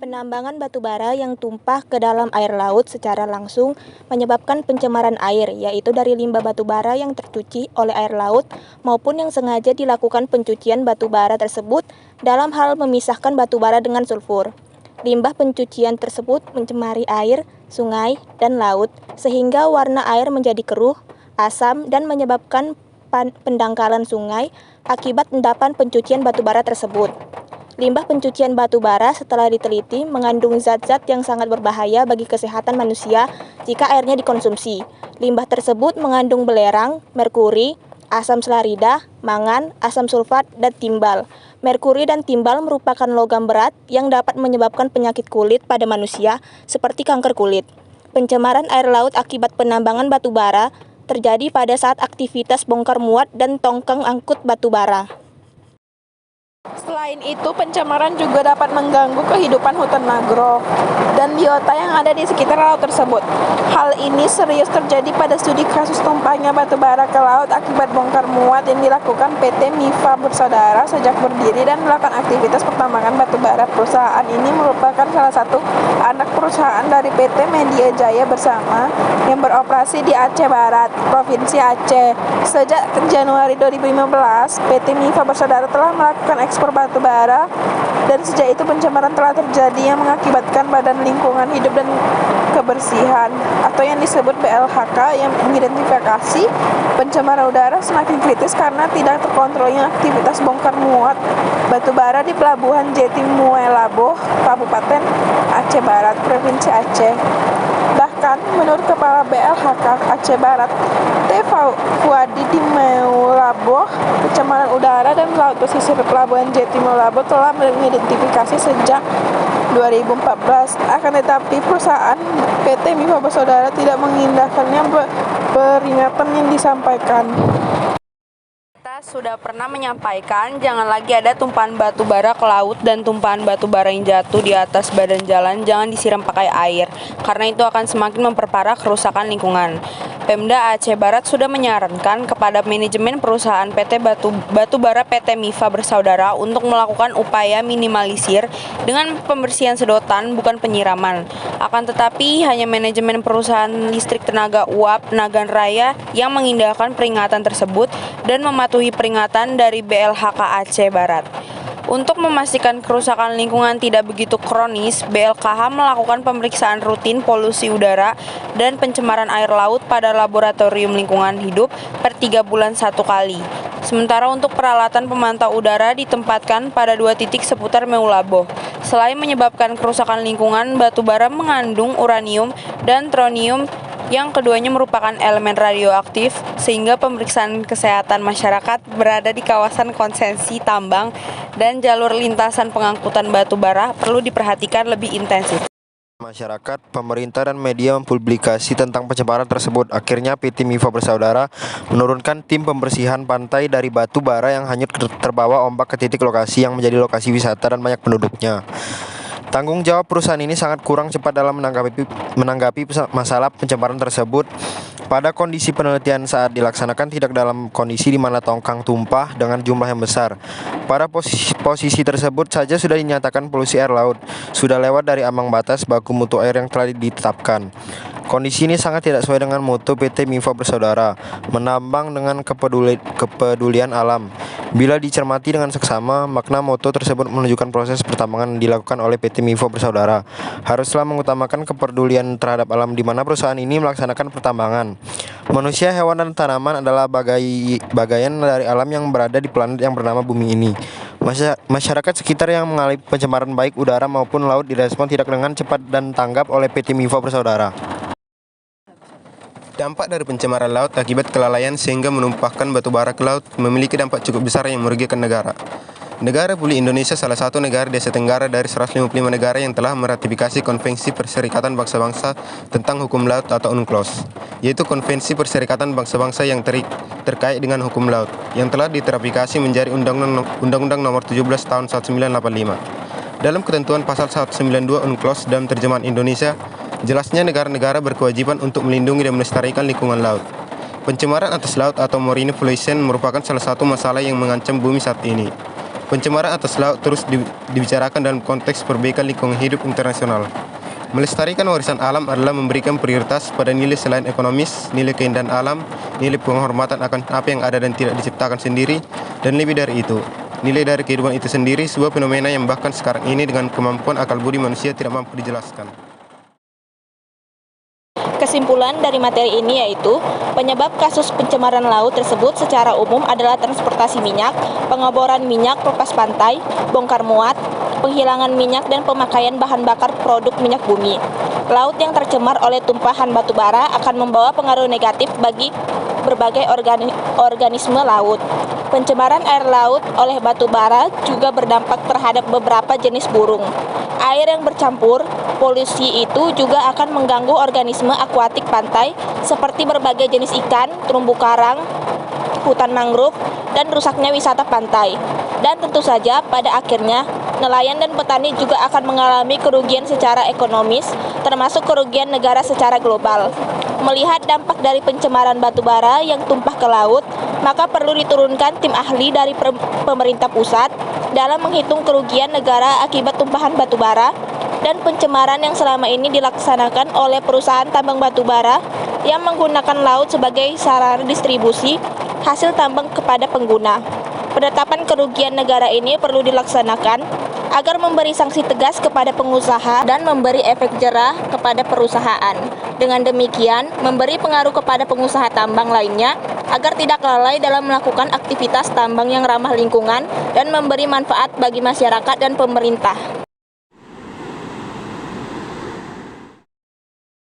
Penambangan batu bara yang tumpah ke dalam air laut secara langsung menyebabkan pencemaran air, yaitu dari limbah batu bara yang tercuci oleh air laut maupun yang sengaja dilakukan pencucian batu bara tersebut dalam hal memisahkan batu bara dengan sulfur. Limbah pencucian tersebut mencemari air, sungai, dan laut sehingga warna air menjadi keruh, asam, dan menyebabkan pendangkalan sungai akibat endapan pencucian batu bara tersebut. Limbah pencucian batu bara setelah diteliti mengandung zat-zat yang sangat berbahaya bagi kesehatan manusia jika airnya dikonsumsi. Limbah tersebut mengandung belerang, merkuri, asam selarida, mangan, asam sulfat, dan timbal. Merkuri dan timbal merupakan logam berat yang dapat menyebabkan penyakit kulit pada manusia seperti kanker kulit. Pencemaran air laut akibat penambangan batu bara terjadi pada saat aktivitas bongkar muat dan tongkang angkut batu bara. Selain itu, pencemaran juga dapat mengganggu kehidupan hutan mangrove dan biota yang ada di sekitar laut tersebut. Hal ini serius terjadi pada studi kasus tumpahnya batu bara ke laut akibat bongkar muat yang dilakukan PT Mifa Bersaudara sejak berdiri dan melakukan aktivitas pertambangan batu bara. Perusahaan ini merupakan salah satu anak perusahaan dari PT Media Jaya Bersama yang beroperasi di Aceh Barat, Provinsi Aceh. Sejak Januari 2015, PT Mifa Bersaudara telah melakukan ekspor batu bara dan sejak itu pencemaran telah terjadi yang mengakibatkan Badan Lingkungan Hidup dan Kebersihan atau yang disebut BLHK yang mengidentifikasi pencemaran udara semakin kritis karena tidak terkontrolnya aktivitas bongkar muat batu bara di Pelabuhan Jetimuai Laboh, Kabupaten Aceh Barat, Provinsi Aceh. Bahkan, menurut Kepala BLHK Aceh Barat, T. Fuadi di Meulaboh, pencemaran udara dan laut pesisir Pelabuhan Jetimuai Laboh telah mengidentifikasi sejak 2014. Akan tetapi, perusahaan PT Mifa Bersaudara tidak mengindahkannya peringatan yang disampaikan. Kita sudah pernah menyampaikan jangan lagi ada tumpahan batu bara ke laut dan tumpahan batu bara yang jatuh di atas badan jalan jangan disiram pakai air karena itu akan semakin memperparah kerusakan lingkungan. Pemda Aceh Barat sudah menyarankan kepada manajemen perusahaan PT Batu Bara PT Mifa Bersaudara untuk melakukan upaya minimalisir dengan pembersihan sedotan bukan penyiraman. Akan tetapi hanya manajemen perusahaan listrik tenaga uap Nagan Raya yang mengindahkan peringatan tersebut dan mematuhi peringatan dari BLHK Aceh Barat. Untuk memastikan kerusakan lingkungan tidak begitu kronis, BLKH melakukan pemeriksaan rutin polusi udara dan pencemaran air laut pada Laboratorium Lingkungan Hidup per 3 bulan 1 kali. Sementara untuk peralatan pemantau udara ditempatkan pada 2 titik seputar Meulaboh. Selain menyebabkan kerusakan lingkungan, batu bara mengandung uranium dan tronium yang keduanya merupakan elemen radioaktif, sehingga pemeriksaan kesehatan masyarakat berada di kawasan konsesi tambang dan jalur lintasan pengangkutan batu bara perlu diperhatikan lebih intensif. Masyarakat, pemerintah, dan media mempublikasi tentang pencemaran tersebut. Akhirnya PT Mifa Bersaudara menurunkan tim pembersihan pantai dari batu bara yang hanyut terbawa ombak ke titik lokasi yang menjadi lokasi wisata dan banyak penduduknya. Tanggung jawab perusahaan ini sangat kurang cepat dalam menanggapi masalah pencemaran tersebut. Pada kondisi penelitian saat dilaksanakan tidak dalam kondisi di mana tongkang tumpah dengan jumlah yang besar. Pada posisi tersebut saja sudah dinyatakan polusi air laut, sudah lewat dari ambang batas baku mutu air yang telah ditetapkan. Kondisi ini sangat tidak sesuai dengan mutu PT Mifa Bersaudara, menambang dengan kepedulian alam. Bila dicermati dengan seksama, makna moto tersebut menunjukkan proses pertambangan yang dilakukan oleh PT Mifa Bersaudara haruslah mengutamakan kepedulian terhadap alam di mana perusahaan ini melaksanakan pertambangan. Manusia, hewan, dan tanaman adalah bagian dari alam yang berada di planet yang bernama bumi ini. Masyarakat sekitar yang mengalami pencemaran baik udara maupun laut direspon tidak dengan cepat dan tanggap oleh PT Mifa Bersaudara. Dampak dari pencemaran laut akibat kelalaian sehingga menumpahkan batu bara ke laut memiliki dampak cukup besar yang merugikan negara. Negara Republik Indonesia salah satu negara di Asia Tenggara dari 155 negara yang telah meratifikasi Konvensi Perserikatan Bangsa-Bangsa tentang Hukum Laut atau UNCLOS, yaitu Konvensi Perserikatan Bangsa-Bangsa yang terkait dengan hukum laut, yang telah diratifikasi menjadi Undang-Undang Nomor 17 Tahun 1985. Dalam ketentuan pasal 192 UNCLOS dalam terjemahan Indonesia, jelasnya negara-negara berkewajiban untuk melindungi dan melestarikan lingkungan laut. Pencemaran atas laut atau marine pollution merupakan salah satu masalah yang mengancam bumi saat ini. Pencemaran atas laut terus dibicarakan dalam konteks perbaikan lingkungan hidup internasional. Melestarikan warisan alam adalah memberikan prioritas pada nilai selain ekonomis, nilai keindahan alam, nilai penghormatan akan apa yang ada dan tidak diciptakan sendiri, dan lebih dari itu, nilai dari kehidupan itu sendiri, sebuah fenomena yang bahkan sekarang ini dengan kemampuan akal budi manusia tidak mampu dijelaskan. Kesimpulan dari materi ini yaitu, penyebab kasus pencemaran laut tersebut secara umum adalah transportasi minyak, pengeboran minyak lepas pantai, bongkar muat, penghilangan minyak dan pemakaian bahan bakar produk minyak bumi. Laut yang tercemar oleh tumpahan batu bara akan membawa pengaruh negatif bagi berbagai organisme laut. Pencemaran air laut oleh batu bara juga berdampak terhadap beberapa jenis burung. Air yang bercampur polusi itu juga akan mengganggu organisme akuatik pantai seperti berbagai jenis ikan, terumbu karang, hutan mangrove, dan rusaknya wisata pantai. Dan tentu saja pada akhirnya nelayan dan petani juga akan mengalami kerugian secara ekonomis, termasuk kerugian negara secara global. Melihat dampak dari pencemaran batu bara yang tumpah ke laut, maka perlu diturunkan tim ahli dari pemerintah pusat dalam menghitung kerugian negara akibat tumpahan batu bara dan pencemaran yang selama ini dilaksanakan oleh perusahaan tambang batu bara yang menggunakan laut sebagai sarana distribusi hasil tambang kepada pengguna. Penetapan kerugian negara ini perlu dilaksanakan agar memberi sanksi tegas kepada pengusaha dan memberi efek jerah kepada perusahaan. Dengan demikian, memberi pengaruh kepada pengusaha tambang lainnya agar tidak lalai dalam melakukan aktivitas tambang yang ramah lingkungan dan memberi manfaat bagi masyarakat dan pemerintah.